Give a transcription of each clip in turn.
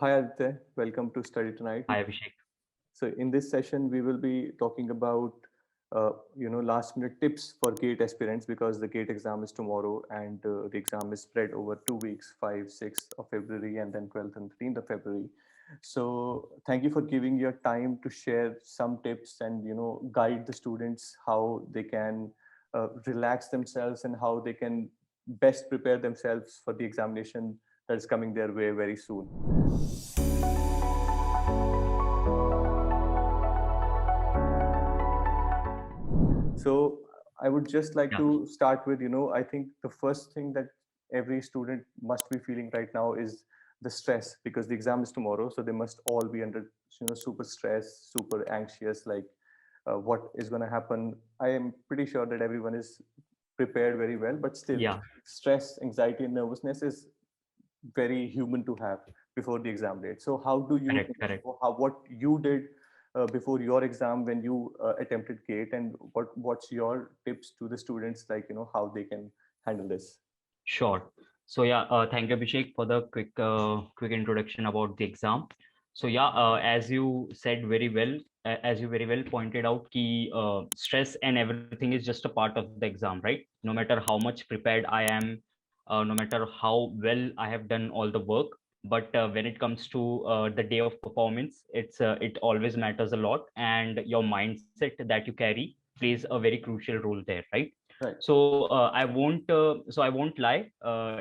Hi Aditya, welcome to Study Tonight. Hi, Abhishek. So in this session, we will be talking about last minute tips for GATE aspirants because the GATE exam is tomorrow and the exam is spread over 2 weeks, 5, 6th of February and then 12th and 13th of February. So thank you for giving your time to share some tips and guide the students how they can relax themselves and how they can best prepare themselves for the examination that is coming their way very soon. So I would just like Yeah, to start with, I think the first thing that every student must be feeling right now is the stress because the exam is tomorrow. So they must all be under, super stress, super anxious, like what is going to happen. I am pretty sure that everyone is prepared very well, but still yeah, stress, anxiety, and nervousness is very human to have before the exam date. So how do you correct, correct. what you did before your exam when you attempted GATE, and what's your tips to the students, like how they can handle this? Sure. So yeah, thank you, Abhishek, for the quick introduction about the exam. So yeah, as you said very well, as you very well pointed out, key stress and everything is just a part of the exam, right? No matter how much prepared I am, no matter how well I have done all the work, but when it comes to the day of performance, it always matters a lot, and your mindset that you carry plays a very crucial role there, right? Right. So I won't lie.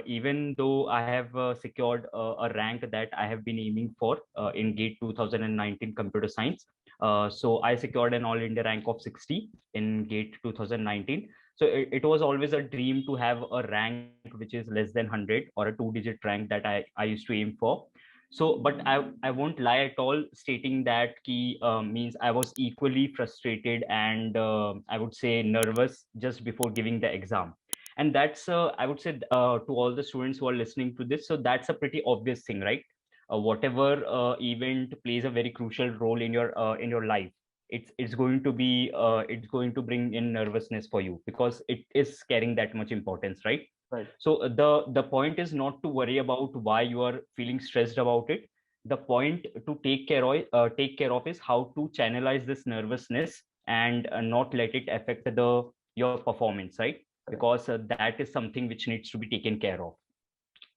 Even though I have secured a rank that I have been aiming for in GATE 2019 Computer Science, so I secured an All India rank of 60 in GATE 2019. So it was always a dream to have a rank which is less than 100 or a two-digit rank that I used to aim for. So, but I won't lie at all, stating that key means I was equally frustrated and I would say nervous just before giving the exam. And that's I would say to all the students who are listening to this. So that's a pretty obvious thing, right? Whatever event plays a very crucial role in your life, it's going to be it's going to bring in nervousness for you because it is carrying that much importance, right? Right. So the point is not to worry about why you are feeling stressed about it. The point to take care of is how to channelize this nervousness and not let it affect the your performance, right? Correct. Because that is something which needs to be taken care of.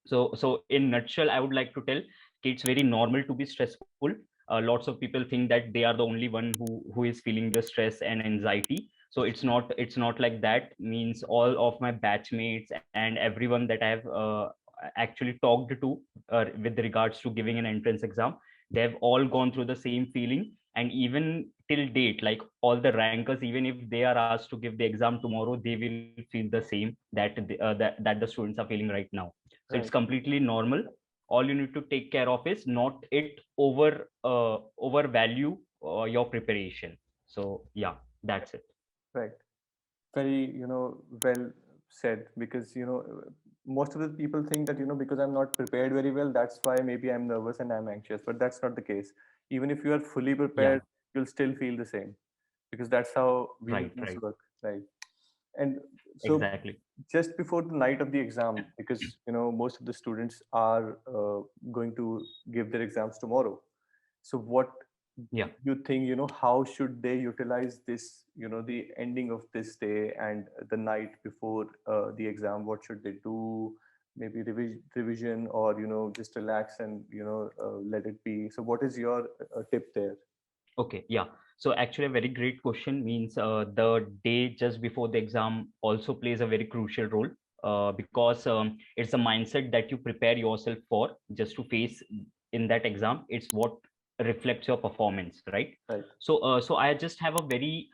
So in nutshell, I would like to tell it's very normal to be stressful. Lots of people think that they are the only one who is feeling the stress and anxiety. So it's not like that. Means all of my batchmates and everyone that I have actually talked to with regards to giving an entrance exam, they have all gone through the same feeling. And even till date, like all the rankers, even if they are asked to give the exam tomorrow, they will feel the same that the students are feeling right now. So it's Right. completely normal. All you need to take care of is not it overvalue your preparation. So yeah, that's it. Right. Very well said, because most of the people think that because I'm not prepared very well, that's why maybe I'm nervous and I'm anxious, but that's not the case. Even if you are fully Yeah, prepared, you'll still feel the same, because that's how we right, humans right, work, right? And so exactly. just before the night of the exam, because most of the students are going to give their exams tomorrow, so what Yeah. you think, how should they utilize this, the ending of this day and the night before the exam? What should they do? Maybe revision, or just relax and let it be. So what is your tip there? Okay, yeah. So actually, a very great question. Means the day just before the exam also plays a very crucial role because it's a mindset that you prepare yourself for just to face in that exam. It's what reflects your performance, right? Right. So I just have a very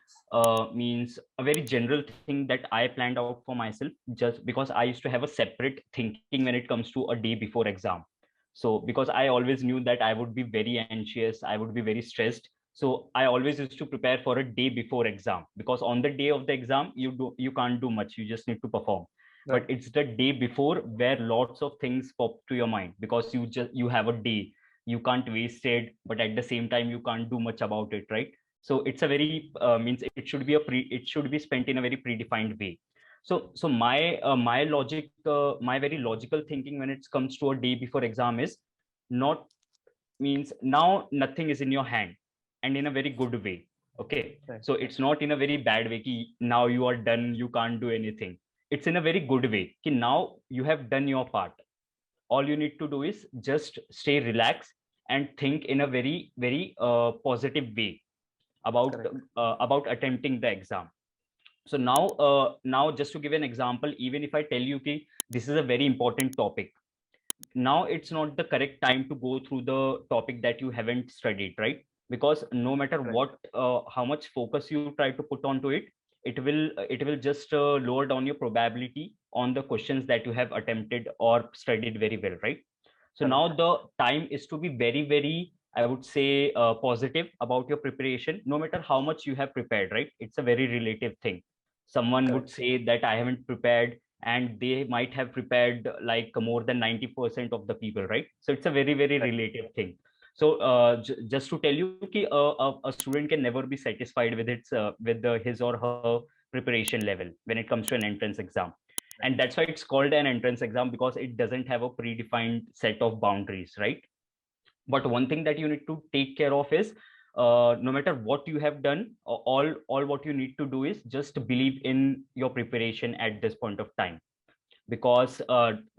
means a very general thing that I planned out for myself, just because I used to have a separate thinking when it comes to a day before exam. So because I always knew that I would be very anxious, I would be very stressed, so I always used to prepare for a day before exam, because on the day of the exam you can't do much, you just need to perform. But Right. it's the day before where lots of things pop to your mind, because you have a day, you can't waste it, but at the same time you can't do much about it, right? So it's a very means it should be spent in a very predefined way. So my logic, my very logical thinking when it comes to a day before exam is not means now nothing is in your hand, and in a very good way. Okay, Right. so it's not in a very bad way ki now you are done, you can't do anything. It's in a very good way ki now you have done your part. All you need to do is just stay relaxed and think in a very positive way Correct. about attempting the exam. So now just to give an example, even if I tell you ki this is a very important topic, now it's not the correct time to go through the topic that you haven't studied, right? Because no matter Right. what how much focus you try to put onto it, it will just lower down your probability on the questions that you have attempted or studied very well, right? So now Correct. the time is to be very, I would say, positive about your preparation, no matter how much you have prepared, right? It's a very relative thing. Someone would Correct. say that I haven't prepared, and they might have prepared like more than 90% of the people, right? So it's a very Right. relative thing. So just to tell you ki, a student can never be satisfied with his or her preparation level when it comes to an entrance exam. And Right. that's why it's called an entrance exam, because it doesn't have a predefined set of boundaries, right? But one thing that you need to take care of is, no matter what you have done, all what you need to do is just believe in your preparation at this point of time. Because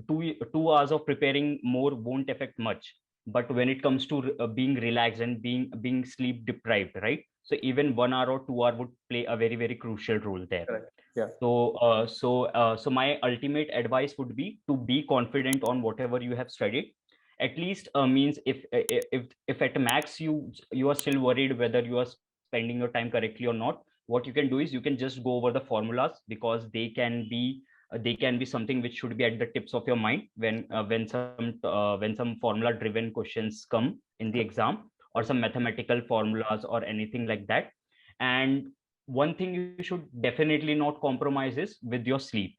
2 hours of preparing more won't affect much, but when it comes to being relaxed and being sleep deprived, right? So even 1 hour or 2 hour would play a very crucial role there. Correct. Yeah. So my ultimate advice would be to be confident on whatever you have studied. At least means if at max you are still worried whether you are spending your time correctly or not, what you can do is you can just go over the formulas, because they can be something which should be at the tips of your mind when some formula driven questions come in the exam, or Right. some mathematical formulas or anything like that. And one thing you should definitely not compromise is with your sleep.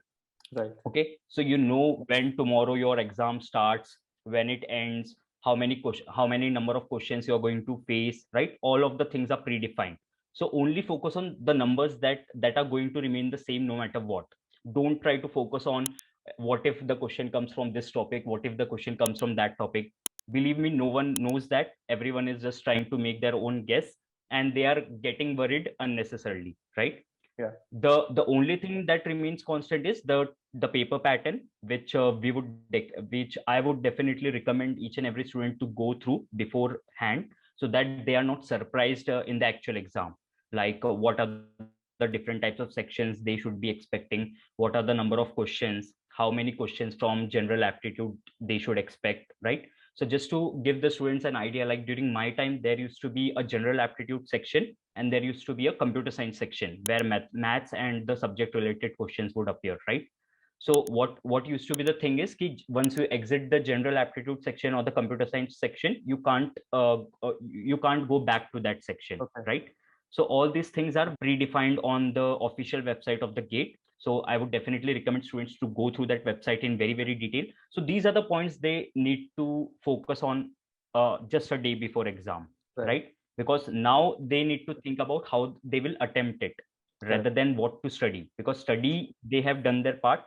Right. Okay, so you know when tomorrow your exam starts, when it ends, how many number of questions you are going to face, right? All of the things are predefined. So only focus on the numbers that are going to remain the same no matter what. Don't try to focus on what if the question comes from this topic, what if the question comes from that topic. Believe me, no one knows that. Everyone is just trying to make their own guess, and they are getting worried unnecessarily, right? Yeah. The only thing that remains constant is the paper pattern, which which I would definitely recommend each and every student to go through beforehand, so that they are not surprised in the actual exam. Like what are the different types of sections they should be expecting, what are the number of questions, how many questions from general aptitude they should expect, right? So just to give the students an idea, like during my time there used to be a general aptitude section, and there used to be a computer science section where maths and the subject related questions would appear, right? So what used to be the thing is ki once you exit the general aptitude section or the computer science section, you can't go back to that section, Okay. right? So all these things are predefined on the official website of the gate. So I would definitely recommend students to go through that website in very detail. So these are the points they need to focus on just a day before exam, Right. right? Because now they need to think about how they will attempt it Correct. rather than what to study. Because study, they have done their part,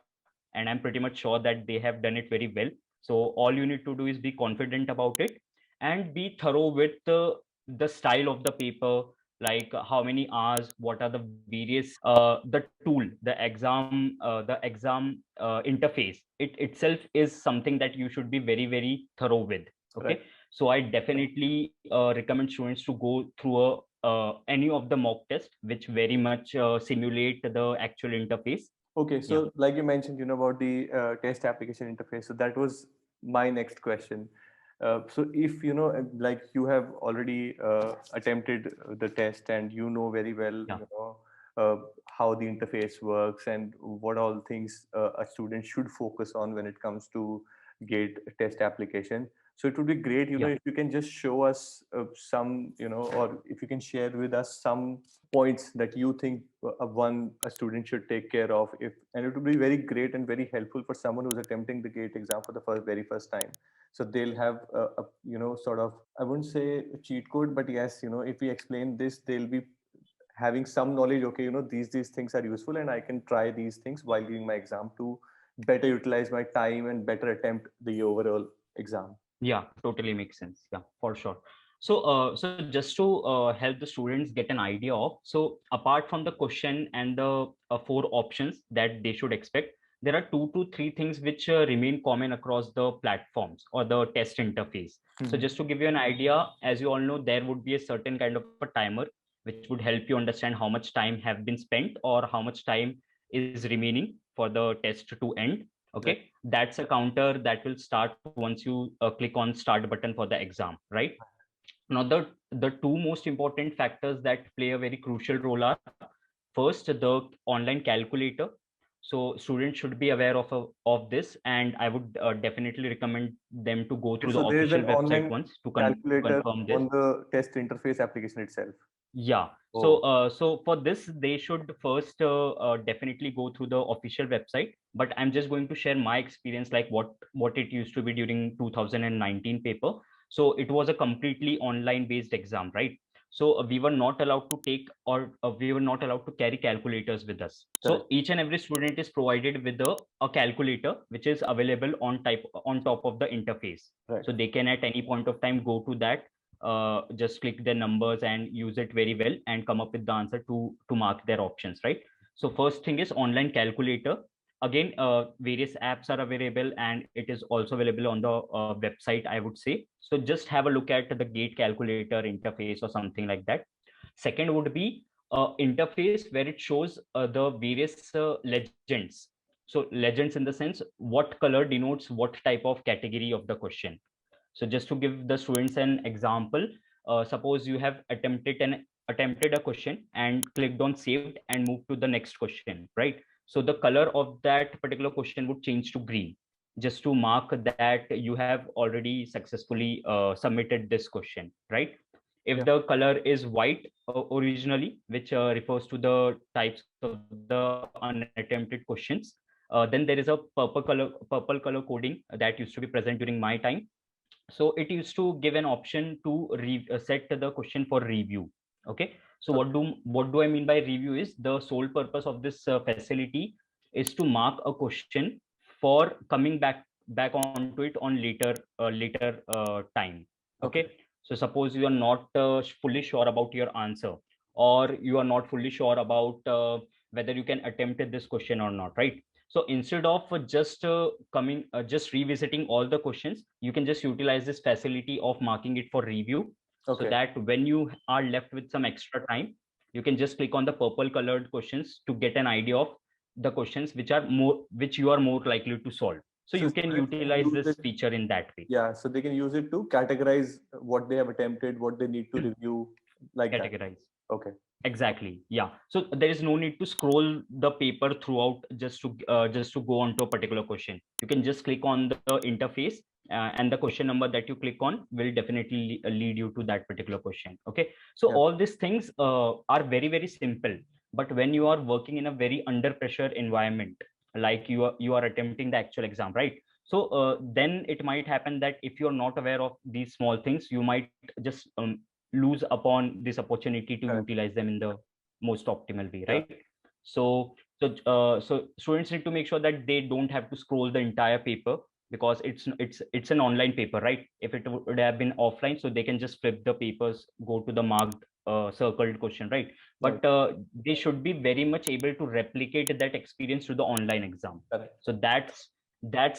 and I'm pretty much sure that they have done it very well. So all you need to do is be confident about it and be thorough with the style of the paper, like how many hours, what are the various the tool, the exam interface, it itself is something that you should be very thorough with. Right. Okay, so I definitely recommend students to go through any of the mock test which very much simulate the actual interface. Okay, Yeah, so like you mentioned, about the test application interface. So that was my next question. So if like you have already attempted the test and you know very well, yeah, uh, how the interface works and what all things a student should focus on when it comes to GATE test application. So it would be great, yeah. if you can just show us some, or if you can share with us some points that you think a student should take care of, if and it would be very great and very helpful for someone who's attempting the GATE exam for the very first time. So they'll have sort of, I wouldn't say a cheat code, but yes, if we explain this, they'll be having some knowledge. Okay, these things are useful and I can try these things while doing my exam to better utilize my time and better attempt the overall exam. Yeah, totally makes sense. Yeah, for sure. So just to help the students get an idea of, so apart from the question and the four options that they should expect, there are 2 to 3 things which remain common across the platforms or the test interface. So Mhm. just to give you an idea, as you all know, there would be a certain kind of a timer which would help you understand how much time have been spent or how much time is remaining for the test to end. Right. Okay, that's a counter that will start once you click on start button for the exam, right? Now the two most important factors that play a very crucial role are, first, the online calculator. So students should be aware of this, and I would definitely recommend them to go Okay, through the so there is official an website online once to calculator confirm this. on the test interface application itself. Yeah. So, Oh, so for this, they should first definitely go through the official website. But I'm just going to share my experience, like what it used to be during 2019 paper. So it was a completely online based exam, right? So we were not allowed to take, or we were not allowed to carry calculators with us. So correct. each and every student is provided with a calculator, which is available on top of the interface. Right. So they can at any point of time go to that, just click their numbers and use it very well and come up with the answer to mark their options, right? So first thing is online calculator. Again, various apps are available and it is also available on the website, I would say. So just have a look at the gate calculator interface or something like that. Second would be interface where it shows the various legends. So legends in the sense what color denotes what type of category of the question. So just to give the students an example, suppose you have attempted a question and clicked on saved and moved to the next question, right? So the color of that particular question would change to green, just to mark that you have already successfully submitted this question, right? If Yeah. the color is white originally, which refers to the types of the unattempted questions, then there is a purple color coding that used to be present during my time. So it used to give an option to set the question for review. Okay, so Okay. what do I mean by review is the sole purpose of this facility is to mark a question for coming back onto it on later time. Okay, Okay. so suppose you are not fully sure about your answer, or you are not fully sure about whether you can attempt this question or not, right? So instead of just revisiting all the questions, you can just utilize this facility of marking it for review, so Okay. that when you are left with some extra time, you can just click on the purple colored questions to get an idea of the questions which you are more likely to solve. So So you can students can utilize use this it. feature in that way. Yeah. So they can use it to categorize what they have attempted, what they need to To review, like that. categorize. Okay. Exactly. Yeah. So there is no need to scroll the paper throughout just to go on to a particular question. You can just click on the interface, and the question number that you click on will definitely lead you to that particular question. Okay. So Yeah. all these things are very simple, but when you are working in a very under pressure environment, like you are attempting the actual exam, right? So then it might happen that if you are not aware of these small things, you might just lose upon this opportunity to Correct. utilize them in the most optimal way, Yeah. right? So students need to make sure that they don't have to scroll the entire paper, because it's an online paper, right? If it would have been offline, so they can just flip the papers, go to the marked circled question, right? Right. But they should be very much able to replicate that experience to the online exam. Correct. So that's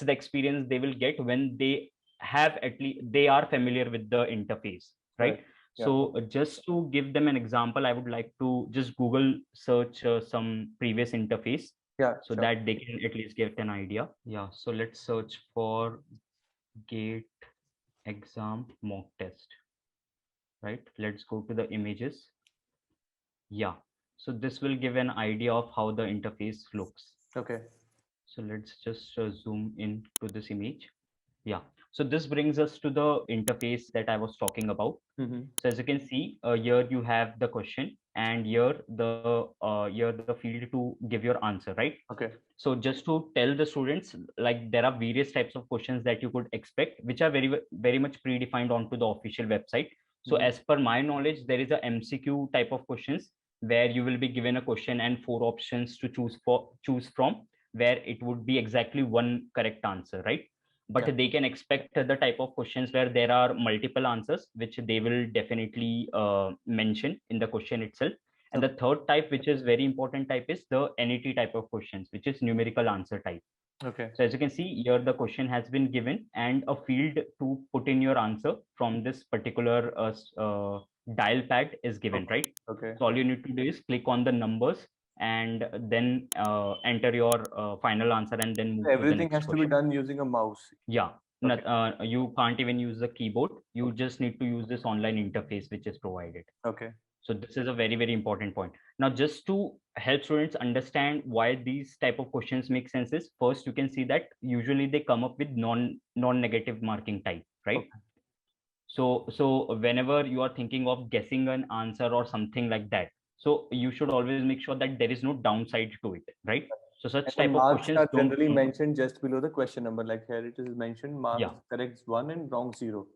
the experience they will get when they have at least they are familiar with the interface, right? Correct. Yeah. So just to give them an example, I would like to just Google search some previous interface Yeah. so Sure. that they can at least get an idea. Yeah, so let's search for gate exam mock test, right? Let's go to the images. Yeah, so this will give an idea of how the interface looks. Okay. So let's just zoom in to this image. Yeah, so this brings us to the interface that I was talking about. Mm-hmm. So as you can see, here you have the question, and here the field to give your answer, right? Okay. So just to tell the students, like there are various types of questions that you could expect, which are very much predefined onto the official website. So Mm-hmm. as per my knowledge, there is a MCQ type of questions where you will be given a question and four options to choose from, where it would be exactly one correct answer, right? but they can expect the type of questions where there are multiple answers, which they will definitely mention in the question itself. And the third type, which is very important type, is the NET type of questions, which is numerical answer type. Okay. So as you can see here, the question has been given and a field to put in your answer from this particular dial pad is given, right? Okay. So all you need to do is click on the numbers and then enter your final answer and then move to the Everything next has to be question. done using a mouse. Yeah. Okay. You can't even use the keyboard. You just need to use this online interface which is provided. Okay. So this is a very, very important point. Now, just to help students understand why these type of questions make sense is, first you can see that usually they come up with non-negative marking type, right? Okay. So whenever you are thinking of guessing an answer or something like that, so you should always make sure that there is no downside to it, right? So And such the type of marks questions are don't generally come. mentioned just below the question number. Like here it is mentioned, marks Yeah. correct 1 and wrong 0.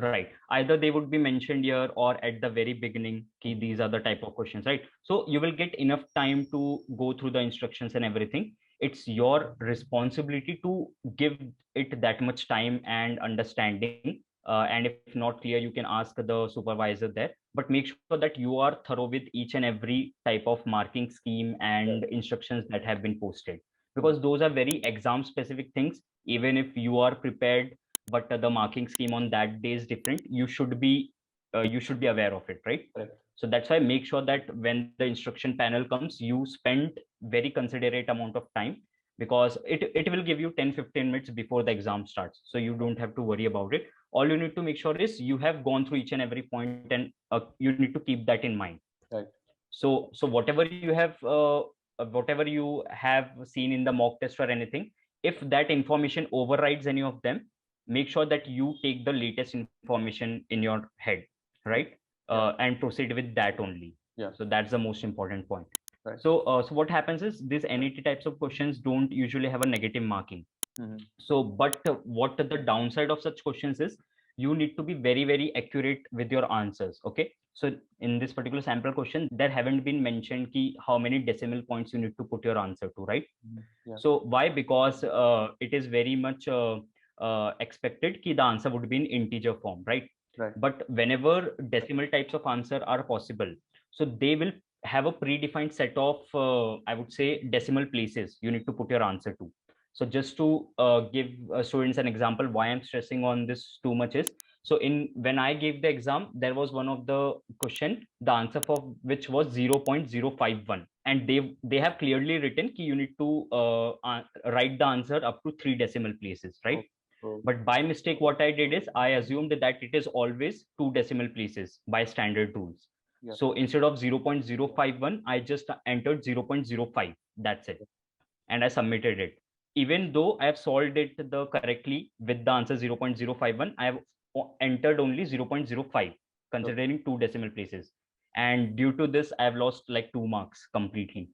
Right. Either they would be mentioned here or at the very beginning, key these are the type of questions, right? So you will get enough time to go through the instructions and everything. It's your responsibility to give it that much time and understanding. And if not clear, you can ask the supervisor there. But make sure that you are thorough with each and every type of marking scheme and instructions that have been posted, because those are very exam specific things. Even if you are prepared but the marking scheme on that day is different, you should be aware of it, right? Correct. So that's why make sure that when the instruction panel comes, you spend very considerate amount of time, because it will give you 10-15 minutes before the exam starts, so you don't have to worry about it. All you need to make sure is you have gone through each and every point, and you need to keep that in mind. Right. So whatever you have seen in the mock test or anything, if that information overrides any of them, make sure that you take the latest information in your head, right? And proceed with that only. Yeah. So that's the most important point. Right. So what happens is these NET types of questions don't usually have a negative marking. So, but what the downside of such questions is, you need to be very, very accurate with your answers. Okay. So in this particular sample question, there haven't been mentioned ki how many decimal points you need to put your answer to, right? Yeah. So why? Because it is very much expected ki the answer would be in integer form, right? Right. But whenever decimal types of answer are possible, so they will have a predefined set of, I would say, decimal places you need to put your answer to. So just to give students an example, why I'm stressing on this too much is, so in when I gave the exam, there was one of the question, the answer for which was 0.051, and they have clearly written ki you need to write the answer up to 3 decimal places, right? But by mistake, what I did is I assumed that it is always 2 decimal places by standard rules. Yeah. So instead of 0.051, I just entered 0.05. That's it. And I submitted it. Even though I have solved it the correctly with the answer 0.051, I have entered only 0.05, considering 2 decimal places. And due to this, I have lost like 2 marks completely.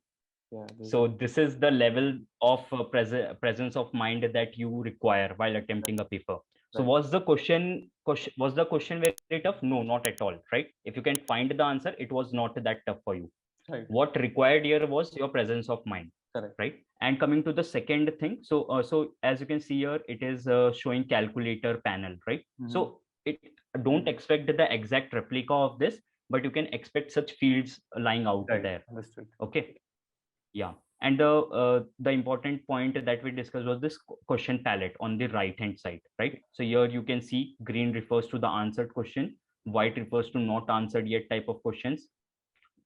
Yeah, So this is the level of presence of mind that you require while attempting a paper. So right. was the question very tough? No, not at all, right? If you can find the answer, it was not that tough for you. Right. What required here was your presence of mind. Correct. Right? And coming to the second thing, so as you can see here, it is showing calculator panel, right? So it don't expect the exact replica of this, but you can expect such fields lying out there. Understood. Okay. Yeah. And the important point that we discussed was this question palette on the right hand side, right? So here you can see green refers to the answered question, white refers to not answered yet type of questions,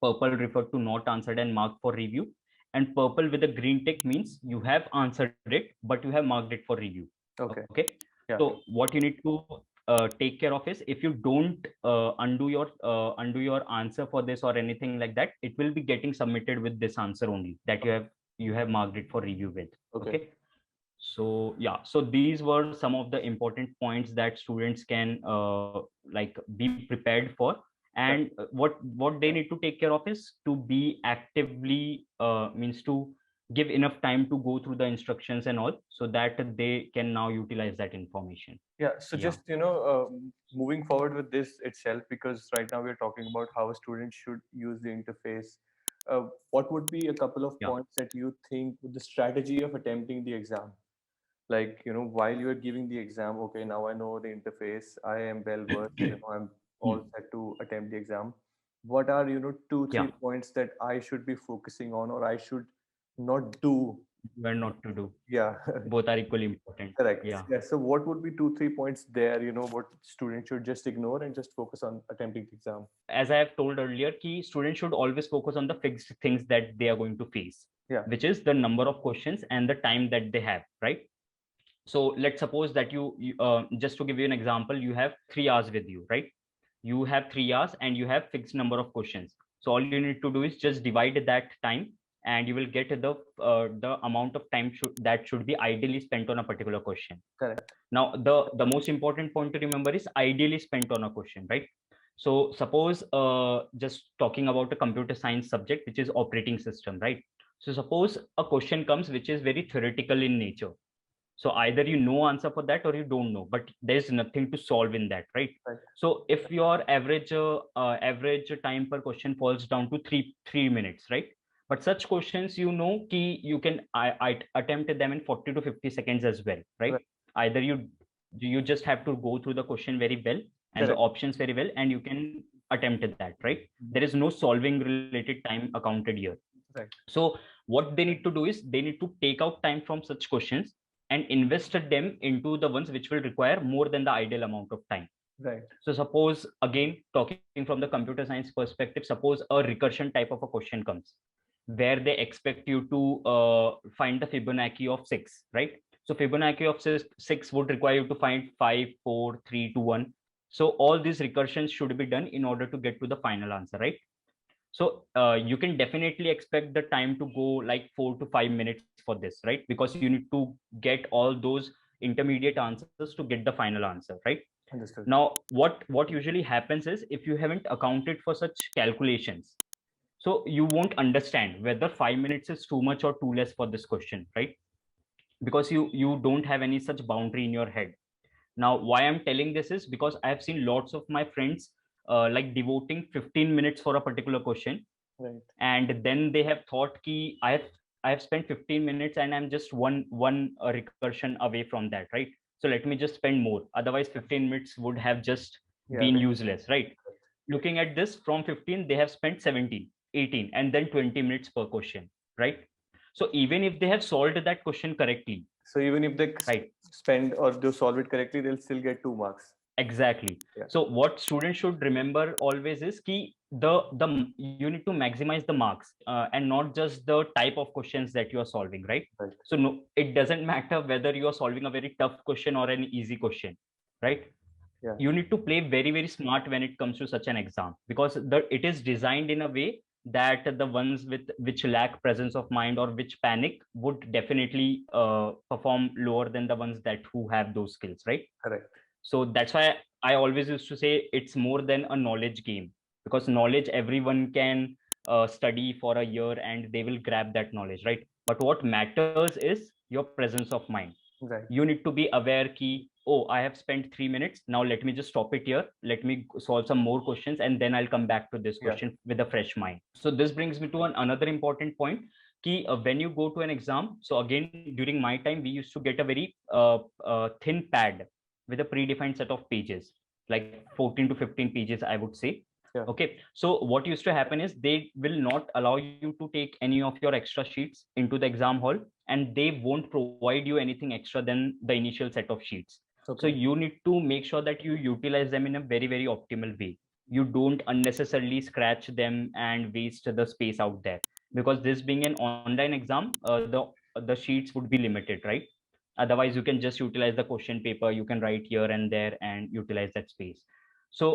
purple referred to not answered and marked for review, and purple with a green tick means you have answered it but you have marked it for review. Okay. Yeah. So what you need to take care of is, if you don't undo your answer for this or anything like that, it will be getting submitted with this answer only that you have marked it for review with. Okay. So yeah, so these were some of the important points that students can like be prepared for. And what they need to take care of is to be actively means to give enough time to go through the instructions and all, so that they can now utilize that information. Yeah. So just moving forward with this itself, because right now we're talking about how a student should use the interface. What would be a couple of points that you think with the strategy of attempting the exam? like, while you are giving the exam, okay, now I know the interface, I am well versed, I'm all Hmm. set to attempt the exam. What are, two, Yeah, three points that I should be focusing on, or I should not do? where not to do. Yeah. Both are equally important. Correct. Yeah. Yeah. So what would be two, 3 points there, what students should just ignore and just focus on attempting the exam? As I have told earlier, key students should always focus on the fixed things that they are going to face, Yeah. which is the number of questions and the time that they have, right? So let's suppose that just to give you an example, you have 3 hours with you, right? You have 3 hours and you have fixed number of questions. So all you need to do is just divide that time, and you will get the amount of time that should be ideally spent on a particular question. Correct. Now the most important point to remember is ideally spent on a question, right? So suppose, just talking about a computer science subject, which is operating system, right? So suppose a question comes which is very theoretical in nature. So either you know answer for that or you don't know, but there's nothing to solve in that, right? Right. So if your average time per question falls down to three minutes, right? But such questions, you can I attempt them in 40 to 50 seconds as well, right? Right. Either you just have to go through the question very well and the Correct. options very well, and you can attempt that, right? There is no solving related time accounted here. Right. So what they need to do is they need to take out time from such questions and invest them into the ones which will require more than the ideal amount of time. Right. So suppose, again, talking from the computer science perspective, suppose a recursion type of a question comes where they expect you to find the Fibonacci of 6, right? So Fibonacci of 6 would require you to find 5, 4, 3, 2, 1. So all these recursions should be done in order to get to the final answer, right? So you can definitely expect the time to go like 4 to 5 minutes for this, right? Because you need to get all those intermediate answers to get the final answer, right? Understood. Now, what usually happens is if you haven't accounted for such calculations, so you won't understand whether 5 minutes is too much or too less for this question, right? Because you don't have any such boundary in your head. Now, why I'm telling this is because I have seen lots of my friends like devoting 15 minutes for a particular question, Right. and then they have thought ki I have spent 15 minutes and I'm just one recursion away from that, right? So let me just spend more, otherwise 15 minutes would have just Yeah. been Right. useless, right? Looking at this, from 15 they have spent 17, 18, and then 20 minutes per question, right? So even if they have solved that question correctly, So even if they right? spend or they solve it correctly, they'll still get 2 marks. Exactly. Yeah. So what students should remember always is key the you need to maximize the marks, and not just the type of questions that you are solving, right? Right. So no, it doesn't matter whether you are solving a very tough question or an easy question, right? Yeah. You need to play very very smart when it comes to such an exam, because it is designed in a way that the ones which lack presence of mind or which panic would definitely perform lower than the ones that who have those skills, right? Correct. So that's why I always used to say it's more than a knowledge game, because knowledge everyone can study for a year and they will grab that knowledge, right? But what matters is your presence of mind. Right. You need to be aware key, oh, I have spent 3 minutes, now let me just stop it here, let me solve some more questions, and then I'll come back to this Yeah. question with a fresh mind. So this brings me to another important point key, when you go to an exam. So again, during my time, we used to get a very thin pad with a predefined set of pages, like 14 to 15 pages, I would say. Yeah. Okay, so what used to happen is they will not allow you to take any of your extra sheets into the exam hall, and they won't provide you anything extra than the initial set of sheets. So Okay. you need to make sure that you utilize them in a very very optimal way. You don't unnecessarily scratch them and waste the space out there, because this being an online exam, the sheets would be limited, right? Otherwise you can just utilize the question paper, you can write here and there and utilize that space. So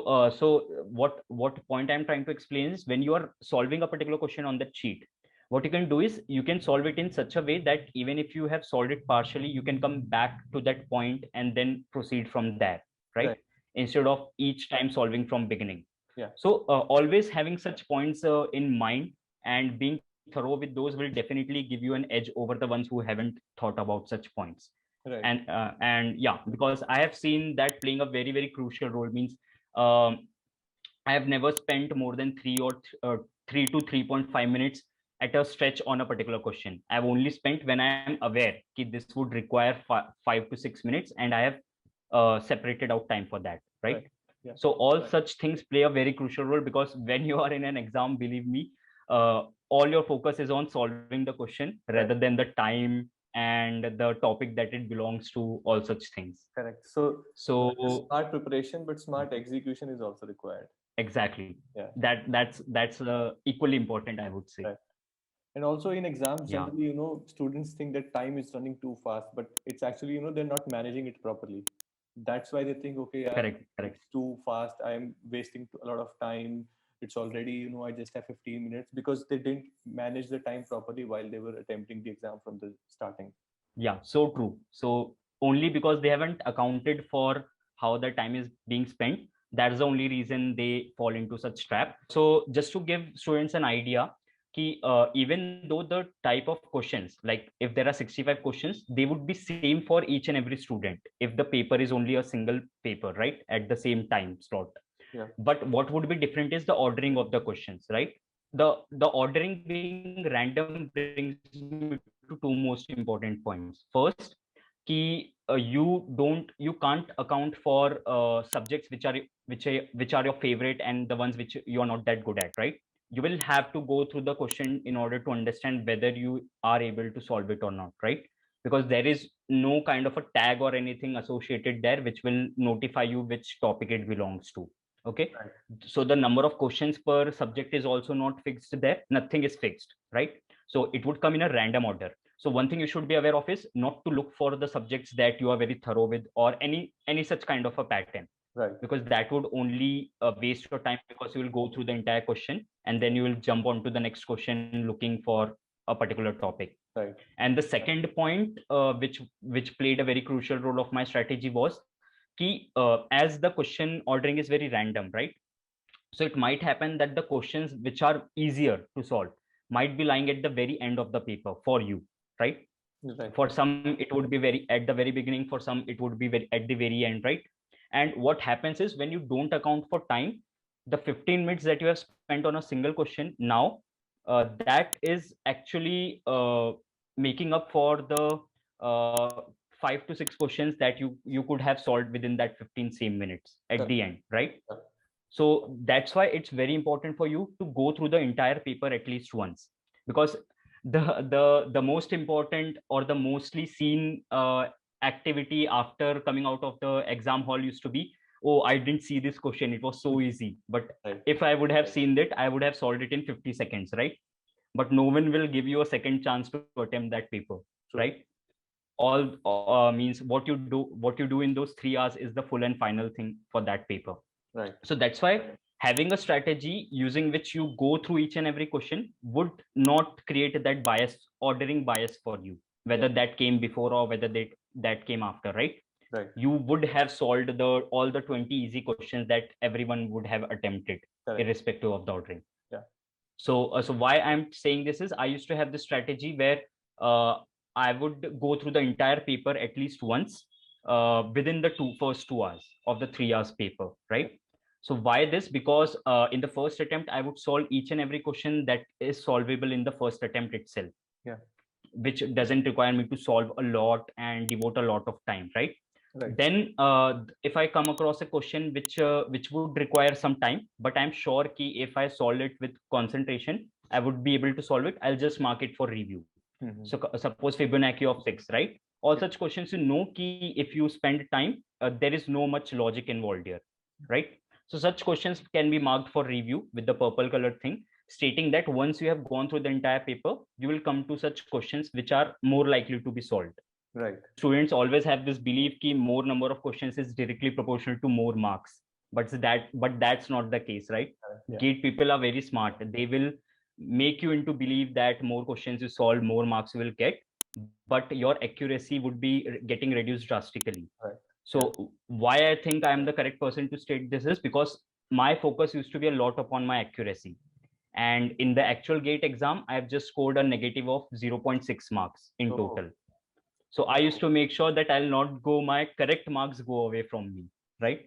what point I'm trying to explain is, when you are solving a particular question on that sheet, what you can do is you can solve it in such a way that even if you have solved it partially, you can come back to that point and then proceed from there, right? Right. Instead of each time solving from beginning. Yeah. So always having such points in mind and being thorough with those will definitely give you an edge over the ones who haven't thought about such points. Right. And yeah, because I have seen that playing a very very crucial role. Means um, I have never spent more than 3 to 3.5 minutes at a stretch on a particular question. I've only spent when I am aware that this would require 5 to 6 minutes, and I have separated out time for that, right? Right. Yeah. So all such things play a very crucial role, because when you are in an exam, believe me, all your focus is on solving the question rather Right. than the time and the topic that it belongs to, all such things. Correct. So not just So smart preparation, but smart execution is also required. exactly, Yeah. that's equally important, I would say. Right. And also in exams, Yeah, generally, students think that time is running too fast, but it's actually, they're not managing it properly. That's why they think, okay, yeah, correct, correct. it's too fast. I'm wasting a lot of time. It's already, I just have 15 minutes because they didn't manage the time properly while they were attempting the exam from the starting. Yeah, so true. So only because they haven't accounted for how the time is being spent, that's the only reason they fall into such trap. So just to give students an idea, even though the type of questions, like if there are 65 questions, they would be same for each and every student if the paper is only a single paper, right, at the same time slot. Yeah. But what would be different is the ordering of the questions, right? The ordering being random brings me to two most important points. First, you can't account for subjects which are your favorite and the ones which you are not that good at, right? You will have to go through the question in order to understand whether you are able to solve it or not, right? Because there is no kind of a tag or anything associated there which will notify you which topic it belongs to. Okay, Right. so the number of questions per subject is also not fixed there. Nothing is fixed, right? So it would come in a random order. So one thing you should be aware of is not to look for the subjects that you are very thorough with, or any such kind of a pattern, Right. because that would only waste your time, because you will go through the entire question and then you will jump onto the next question looking for a particular topic. Right. And the second point, which played a very crucial role of my strategy, was as the question ordering is very random, right? So it might happen that the questions which are easier to solve might be lying at the very end of the paper for you, right? Right. For some it would be very at the very beginning, for some it would be very at the very end, right? And what happens is, when you don't account for time, the 15 minutes that you have spent on a single question now, that is actually making up for the 5 to 6 questions that you could have solved within that 15 same minutes at Correct. the end, right? Yeah. So that's why it's very important for you to go through the entire paper at least once, because the most important or the mostly seen activity after coming out of the exam hall used to be, oh, I didn't see this question, it was so easy, but Right. if I would have seen it, I would have solved it in 50 seconds, right? But no one will give you a second chance to attempt that paper, True. right? All means what you do in those 3 hours is the full and final thing for that paper. Right. So that's why having a strategy using which you go through each and every question would not create that bias, ordering bias for you, Yeah. whether that came before or whether that came after, right? Right. You would have solved all the 20 easy questions that everyone would have attempted, Correct. irrespective of the ordering. Yeah. So why I'm saying this is, I used to have this strategy where uh, I would go through the entire paper at least once within the first 2 hours of the 3 hours paper, right? So why this? Because in the first attempt, I would solve each and every question that is solvable in the first attempt itself, Yeah. which doesn't require me to solve a lot and devote a lot of time, right? Right. Then if I come across a question which would require some time, but I'm sure ki if I solve it with concentration, I would be able to solve it, I'll just mark it for review. Mm-hmm. So suppose Fibonacci of 6, right? All Yeah. such questions, you know ki if you spend time, there is no much logic involved here, right? So such questions can be marked for review with the purple colored thing, stating that once you have gone through the entire paper, you will come to such questions which are more likely to be solved. Right. Students always have this belief ki more number of questions is directly proportional to more marks, but that's not the case, right? Yeah. Gate people are very smart. They will make you into believe that more questions you solve, more marks you will get, but your accuracy would be getting reduced drastically. Right. So Yeah. why I think I am the correct person to state this is because my focus used to be a lot upon my accuracy, and in the actual gate exam I have just scored a negative of 0.6 marks in Oh. total. So I used to make sure that I'll not go, my correct marks go away from me, right?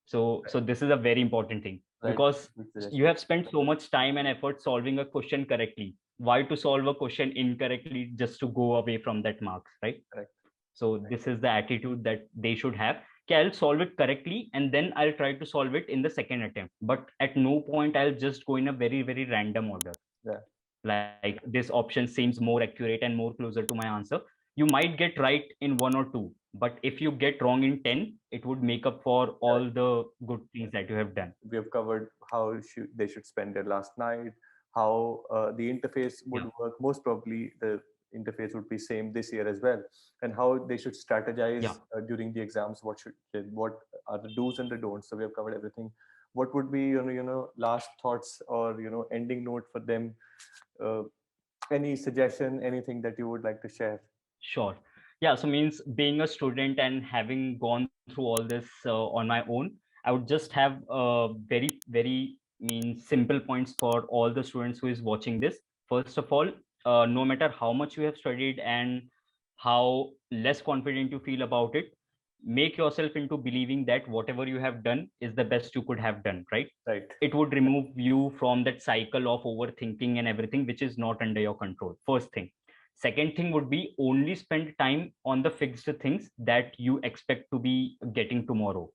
So this is a very important thing, Right. because Good you suggestion. have spent so much time and effort solving a question correctly. Why to solve a question incorrectly just to go away from that marks, right? Correct. So this is the attitude that they should have. Okay, I'll solve it correctly and then I'll try to solve it in the second attempt. But at no point I'll just go in a very, very random order. Yeah. Like this option seems more accurate and more closer to my answer. You might get right in one or two, but if you get wrong in 10, it would make up for all the good things that you have done. We have covered how they should spend their last night, how the interface would Yeah. work. Most probably, the interface would be same this year as well, and how they should strategize Yeah. during the exams. What are the do's and the don'ts? So we have covered everything. What would be last thoughts or ending note for them? Uh, any suggestion, anything that you would like to share? Sure. Yeah. So means being a student and having gone through all this on my own, I would just have very, very simple points for all the students who is watching this. First of all, no matter how much you have studied and how less confident you feel about it, make yourself into believing that whatever you have done is the best you could have done, right? Right. It would remove you from that cycle of overthinking and everything, which is not under your control. First thing. Second thing would be only spend time on the fixed things that you expect to be getting tomorrow,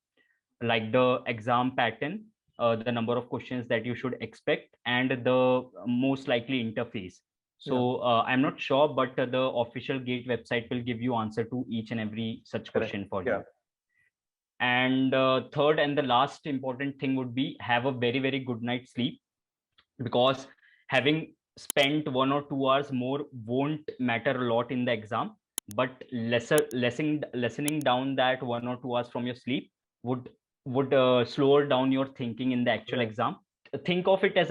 like the exam pattern, the number of questions that you should expect, and the most likely interface. Yeah. So I'm not sure, but the official Gate website will give you answer to each and every such Correct. question for Yeah. you. And third and the last important thing would be have a very, very good night's sleep, because having spent 1 or 2 hours more won't matter a lot in the exam, but lessening down that 1 or 2 hours from your sleep would slow down your thinking in the actual Right. exam. Think of it as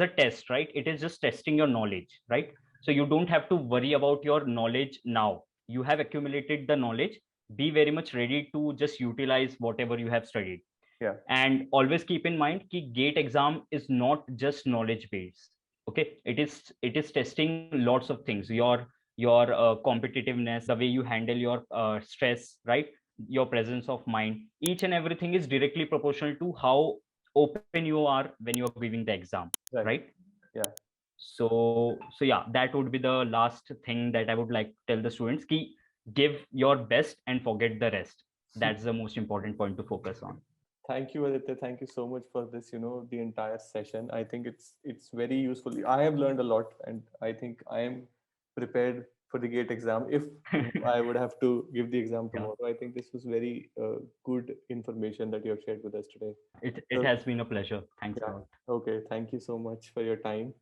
a test, right? It is just testing your knowledge, right? So you don't have to worry about your knowledge now. You have accumulated the knowledge. Be very much ready to just utilize whatever you have studied. Yeah. And always keep in mind that gate exam is not just knowledge based. Okay, it is testing lots of things, your competitiveness, the way you handle your stress, right? Your presence of mind, each and everything is directly proportional to how open you are when you are giving the exam, Right. right? Yeah. So yeah, that would be the last thing that I would like to tell the students: ki give your best and forget the rest. That's the most important point to focus on. Thank you, Aditya. Thank you so much for this, the entire session. I think it's very useful. I have learned a lot, and I think I am prepared for the GATE exam. If I would have to give the exam Yeah. tomorrow, I think this was very good information that you have shared with us today. Yeah, it So, has been a pleasure. Thanks a yeah. lot. Okay. Thank you so much for your time.